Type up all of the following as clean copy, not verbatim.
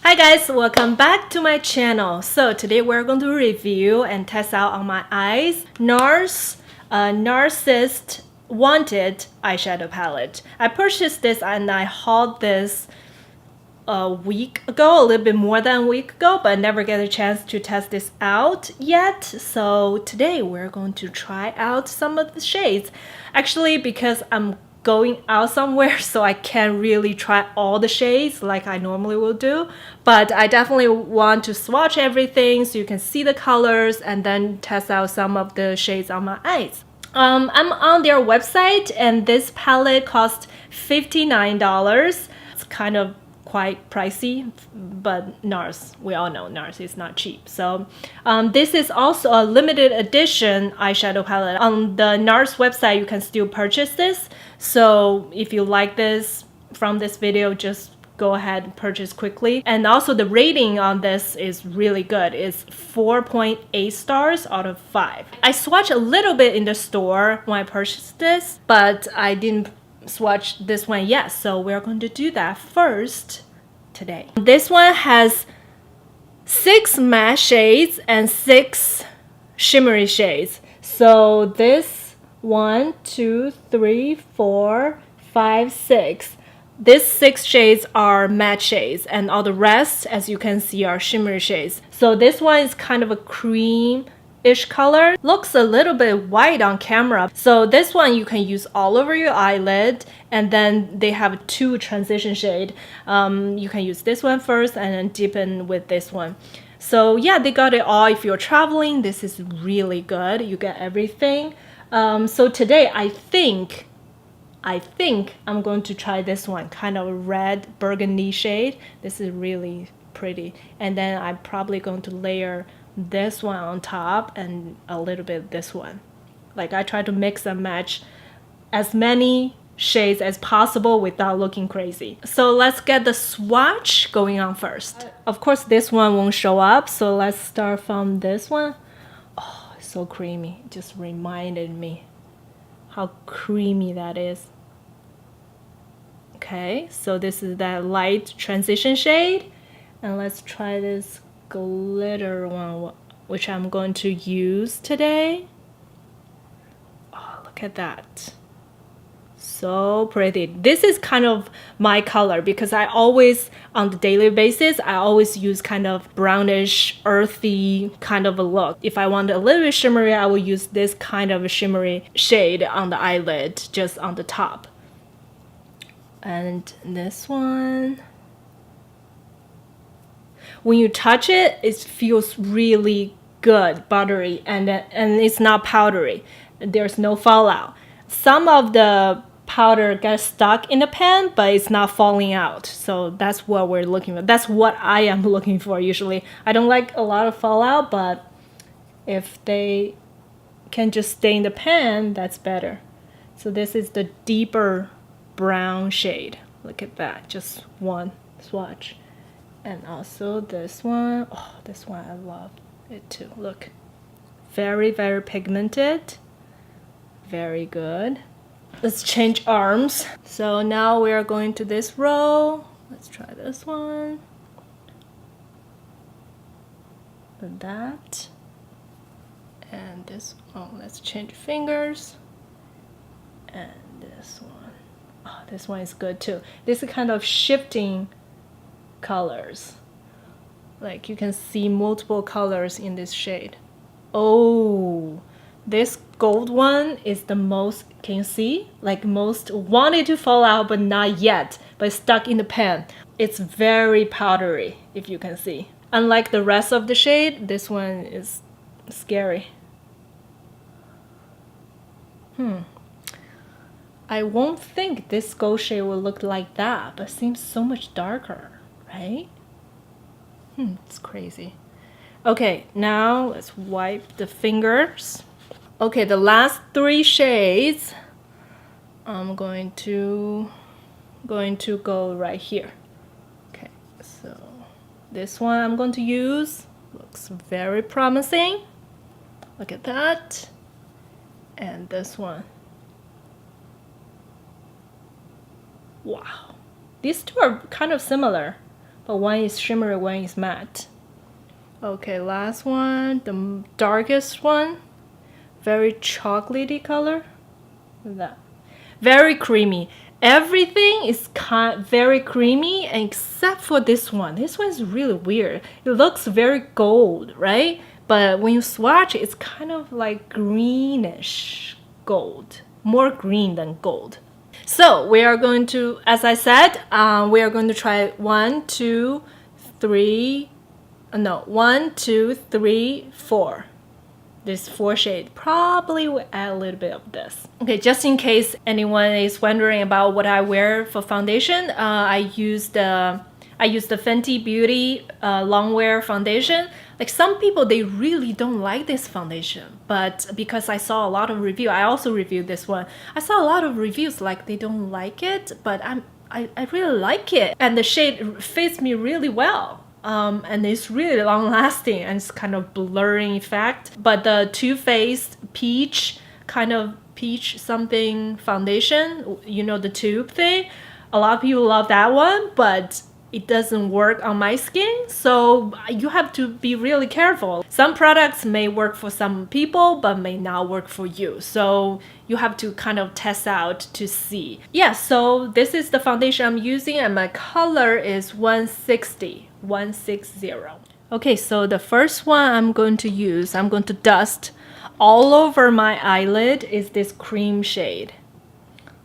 Hi guys, welcome back to my channel. So today we're going to review and test out on my eyes NARSissist Wanted eyeshadow palette. I purchased this and I hauled this a week ago, a little bit more than a week ago, but I never get a chance to test this out yet. So today we're going to try out some of the shades. Actually, because I'm going out somewhere, so I can't really try all the shades like I normally will do, but I definitely want to swatch everything so you can see the colors and then test out some of the shades on my eyes. I'm on their website and this palette cost $59. It's kind of quite pricey, but NARS, we all know NARS is not cheap. So this is also a limited edition eyeshadow palette. On the NARS website, you can still purchase this. So if you like this from this video, just go ahead and purchase quickly. And also the rating on this is really good. It's 4.8 stars out of 5. I swatched a little bit in the store when I purchased this, but I didn't swatch this one yet, so we're going to do that first today. This one has 6 matte shades and 6 shimmery shades. So this 1, 2, 3, 4, 5, 6. These 6 shades are matte shades and all the rest, as you can see, are shimmery shades. So this one is kind of a cream-ish color. Looks a little bit white on camera. So this one you can use all over your eyelid, and then they have 2 transition shade. You can use this one first and then deepen with this one. So yeah, they got it all. If you're traveling, this is really good. You get everything. So today I think I'm going to try this one, kind of a red burgundy shade. This is really pretty. And then I'm probably going to layer this one on top and a little bit this one. Like I try to mix and match as many shades as possible without looking crazy. So let's get the swatch going on first. Of course, this one won't show up, so let's start from this one. Oh, it's so creamy. It just reminded me how creamy that is. Okay, so this is that light transition shade, and let's try this glitter one, which I'm going to use today. Oh, look at that. So pretty. This is kind of my color because I always, on the daily basis, I always use kind of brownish, earthy kind of a look. If I want a little bit shimmery, I will use this kind of a shimmery shade on the eyelid, just on the top. And this one, when you touch it, it feels really good, buttery, and it's not powdery. There's no fallout. Some of the powder gets stuck in the pan, but it's not falling out. So that's what we're looking for. That's what I am looking for usually. I don't like a lot of fallout, but if they can just stay in the pan, that's better. So this is the deeper brown shade. Look at that, just one swatch. And also this one, oh, this one I love it too. Look, very, very pigmented, very good. Let's change arms. So now we are going to this row. Let's try this one. That. And this, oh, let's change fingers. And this one. Oh, this one is good too. This is kind of shifting colors. Like you can see multiple colors in this shade. Oh, this gold one is the most, can you see? Like most wanted to fall out but not yet, but stuck in the pan. It's very powdery, if you can see. Unlike the rest of the shade, this one is scary. I won't think this gold shade will look like that, but it seems so much darker, right? It's crazy. Okay, now let's wipe the fingers. Okay, the last 3 shades, I'm going to go right here. Okay, so this one I'm going to use. Looks very promising. Look at that. And this one. Wow, these two are kind of similar, but one is shimmery, one is matte. Okay, last one, the darkest one. Very chocolatey color. Look at that. Very creamy. Everything is very creamy except for this one. This one is really weird. It looks very gold, right? But when you swatch, it's kind of like greenish gold. More green than gold. So we are going to, as I said, we are going to try 1, 2, 3, no, 1, 2, 3, 4. This 4 shade. Probably will add a little bit of this. Okay, just in case anyone is wondering about what I wear for foundation, I use the Fenty Beauty Longwear foundation. Like some people, they really don't like this foundation, but because I saw a lot of review, I also reviewed this one. I saw a lot of reviews like they don't like it, but I really like it, and the shade fits me really well. And it's really long lasting and it's kind of blurring effect. But the Too Faced peach, kind of peach something foundation, you know, the tube thing, a lot of people love that one, but it doesn't work on my skin, so you have to be really careful. Some products may work for some people but may not work for you, so you have to kind of test out to see. Yeah, so this is the foundation I'm using and my color is 160. Okay, so the first one I'm going to dust all over my eyelid is this cream shade.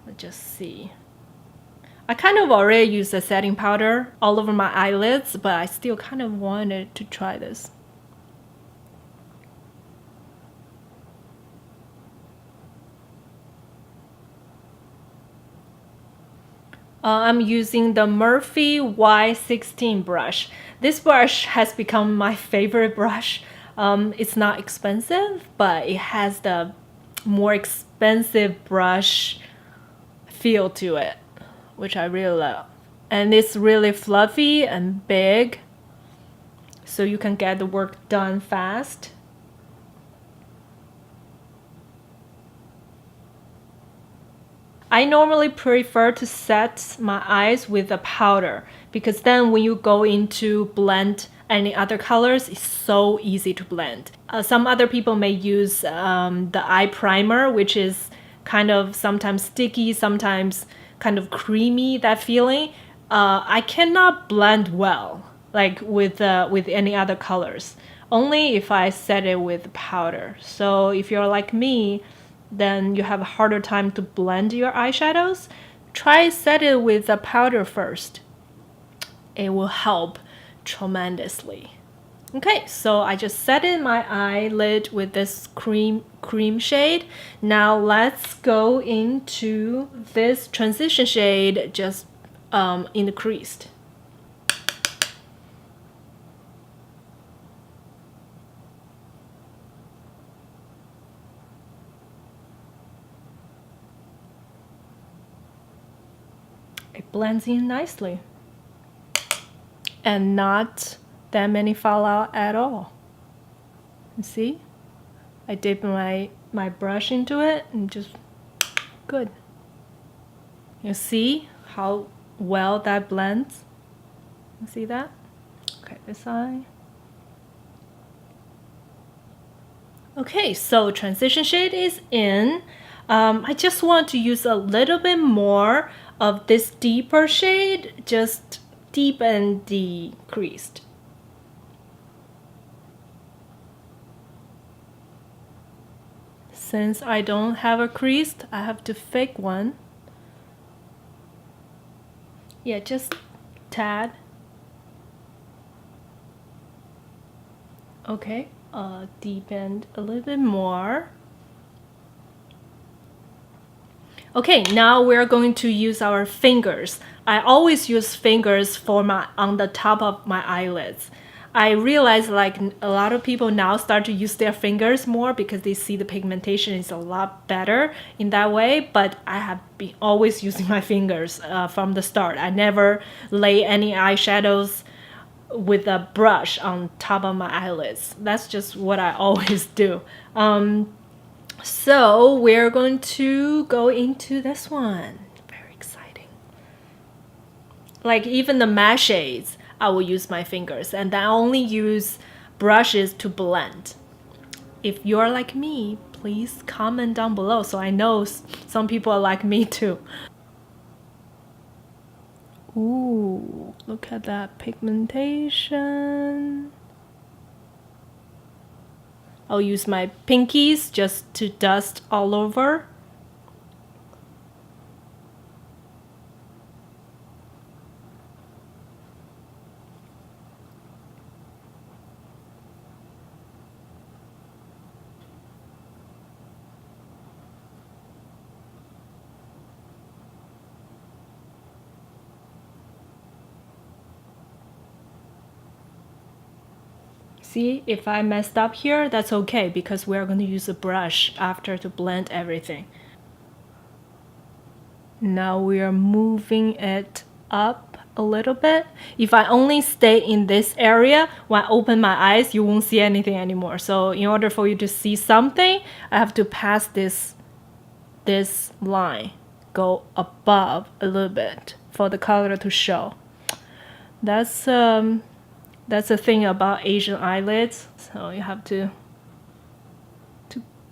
Let's just see. I kind of already used a setting powder all over my eyelids, but I still kind of wanted to try this. I'm using the Morphe Y16 brush. This brush has become my favorite brush. It's not expensive, but it has the more expensive brush feel to it, which I really love. And it's really fluffy and big, so you can get the work done fast. I normally prefer to set my eyes with a powder because then when you go into blend any other colors, it's so easy to blend. Some other people may use the eye primer, which is kind of sometimes sticky, sometimes kind of creamy, that feeling. I cannot blend well like with any other colors, only if I set it with powder. So if you're like me, then you have a harder time to blend your eyeshadows, try set it with a powder first. It will help tremendously. Okay, so I just set in my eyelid with this cream shade. Now let's go into this transition shade just in the crease. It blends in nicely and not that many fallout at all. You see, I dip my brush into it and just good. You see how well that blends? You see that? Okay, this side. Okay, so transition shade is in. I just want to use a little bit more of this deeper shade, just deepen the crease. Since I don't have a crease, I have to fake one. Yeah, just tad. Okay, deepen a little bit more. Okay, now we're going to use our fingers. I always use fingers for on the top of my eyelids. I realize like a lot of people now start to use their fingers more because they see the pigmentation is a lot better in that way, but I have been always using my fingers from the start. I never lay any eyeshadows with a brush on top of my eyelids. That's just what I always do. So we're going to go into this one. Very exciting. Like even the matte shades, I will use my fingers, and I only use brushes to blend. If you're like me, please comment down below so I know some people are like me too. Ooh, look at that pigmentation. I'll use my pinkies just to dust all over. See, if I messed up here, that's okay because we're going to use a brush after to blend everything. Now we are moving it up a little bit. If I only stay in this area, when I open my eyes, you won't see anything anymore. So in order for you to see something, I have to pass this line, go above a little bit for the color to show. That's the thing about Asian eyelids. So you have to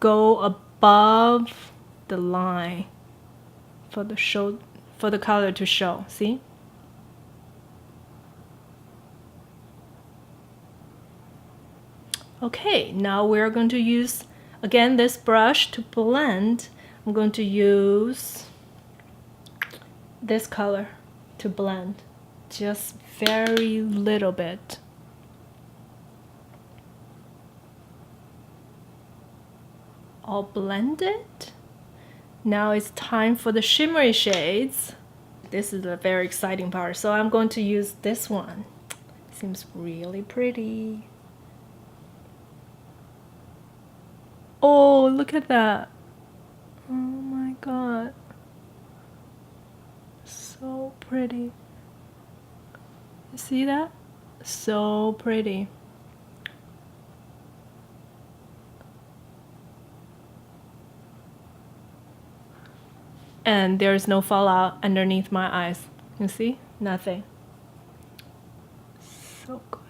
go above the line for the color to show. See? Okay, now we're going to use again this brush to blend. I'm going to use this color to blend, just very little bit. All blended. Now it's time for the shimmery shades. This is a very exciting part. So I'm going to use this one. Seems really pretty. Oh, look at that. Oh my god. So pretty. You see that? So pretty. And there's no fallout underneath my eyes. You see? Nothing. So good.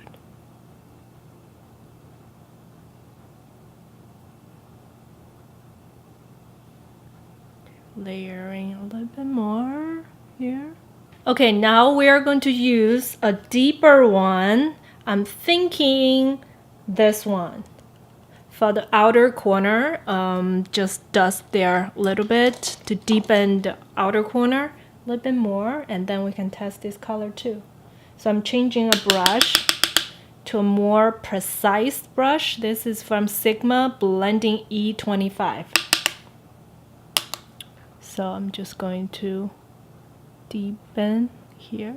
Layering a little bit more here. Okay, now we are going to use a deeper one. I'm thinking this one. For the outer corner, just dust there a little bit to deepen the outer corner a little bit more, and then we can test this color too. So I'm changing a brush to a more precise brush. This is from Sigma Blending E25. So I'm just going to deepen here.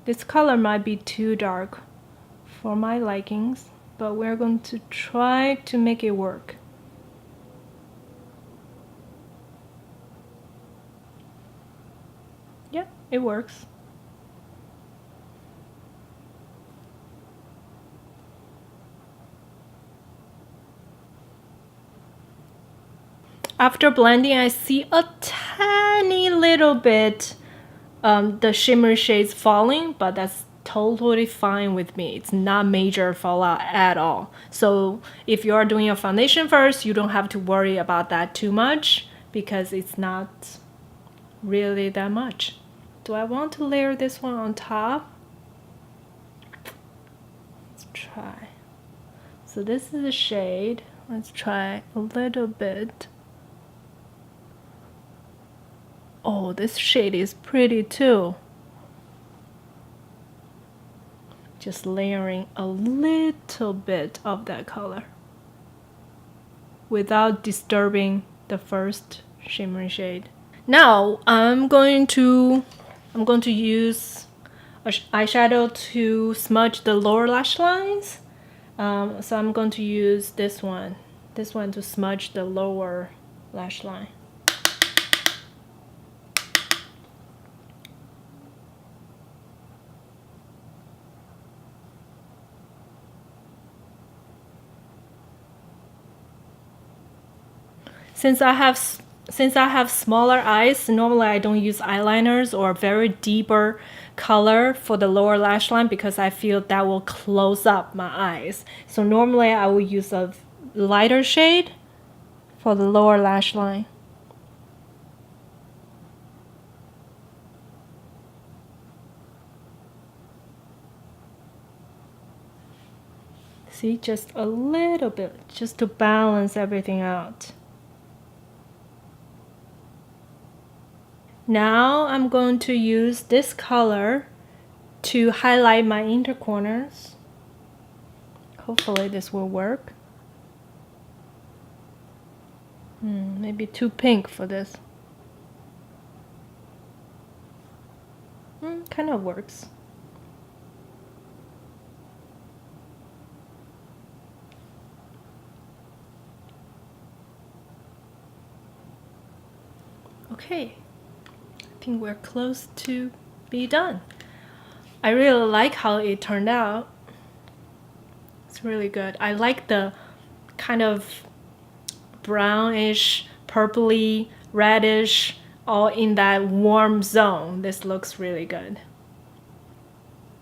This color might be too dark for my likings, but we're going to try to make it work. Yeah, it works. After blending, I see a tiny little bit the shimmer shades falling, but that's totally fine with me. It's not major fallout at all. So if you are doing your foundation first, you don't have to worry about that too much because it's not really that much. Do I want to layer this one on top? Let's try. So this is a shade. Let's try a little bit. Oh, this shade is pretty too. Just layering a little bit of that color without disturbing the first shimmery shade. Now I'm going to use eyeshadow to smudge the lower lash lines. So I'm going to use this one to smudge the lower lash line. Since I have smaller eyes, normally I don't use eyeliners or very deeper color for the lower lash line because I feel that will close up my eyes. So normally I will use a lighter shade for the lower lash line. See, just a little bit, just to balance everything out. Now I'm going to use this color to highlight my inner corners. Hopefully this will work. Maybe too pink for this. Kind of works. Okay, I think we're close to be done. I really like how it turned out. It's really good. I like the kind of brownish, purpley, reddish, all in that warm zone. This looks really good.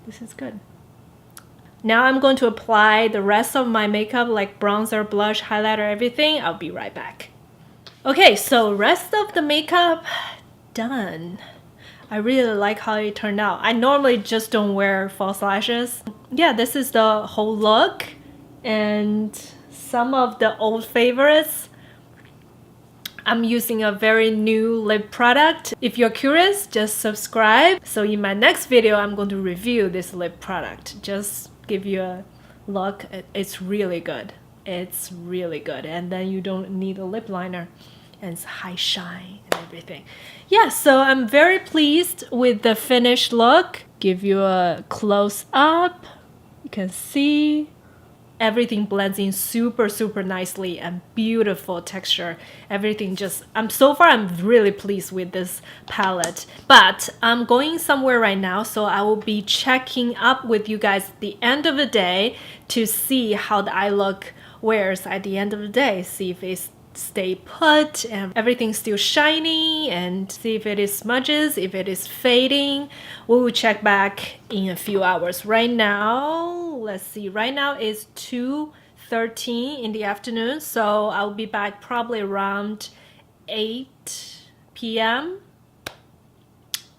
This is good. Now I'm going to apply the rest of my makeup, like bronzer, blush, highlighter, everything. I'll be right back. Okay, so rest of the makeup done. I really like how it turned out. I normally just don't wear false lashes. Yeah, this is the whole look and some of the old favorites. I'm using a very new lip product. If you're curious, just subscribe. So in my next video, I'm going to review this lip product. Just give you a look. It's really good. It's really good. And then you don't need a lip liner. And it's high shine and everything. Yeah, so I'm very pleased with the finished look. Give you a close up. You can see everything blends in super nicely and beautiful texture. Everything just, so far I'm really pleased with this palette. But I'm going somewhere right now, so I will be checking up with you guys at the end of the day to see how the eye look wears at the end of the day. See if it's stay put and everything's still shiny, and see if it is smudges, if it is fading. We will check back in a few hours. Right now, let's see, right now is 2:13 in the afternoon, so I'll be back probably around 8 p.m.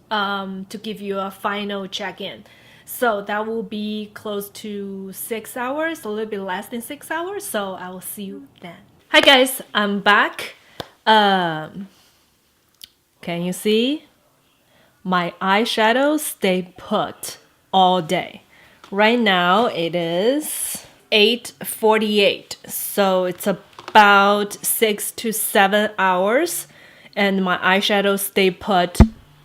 To give you a final check-in. So that will be close to 6 hours, a little bit less than 6 hours, so I will see you then. Hi guys, I'm back. Can you see? My eyeshadow stay put all day. Right now it is 8:48, so it's about 6 to 7 hours, and my eyeshadow stay put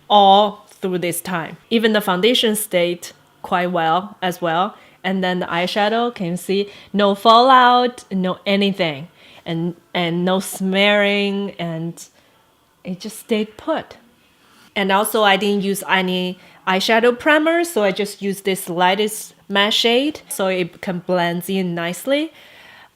all through this time. Even the foundation stayed quite well as well, and then the eyeshadow, can you see? No fallout, no anything. And no smearing, and it just stayed put. And also I didn't use any eyeshadow primer, so I just used this lightest matte shade so it can blend in nicely.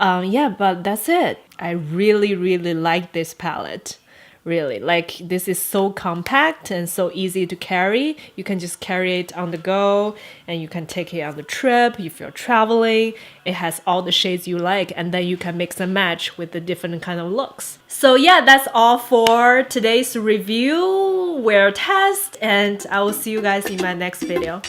Yeah, but that's it. I really like this palette. Really, like, this is so compact and so easy to carry. You can just carry it on the go, and you can take it on the trip if you're traveling. It has all the shades you like, and then you can mix and match with the different kind of looks. So yeah, that's all for today's review, wear test, and I will see you guys in my next video.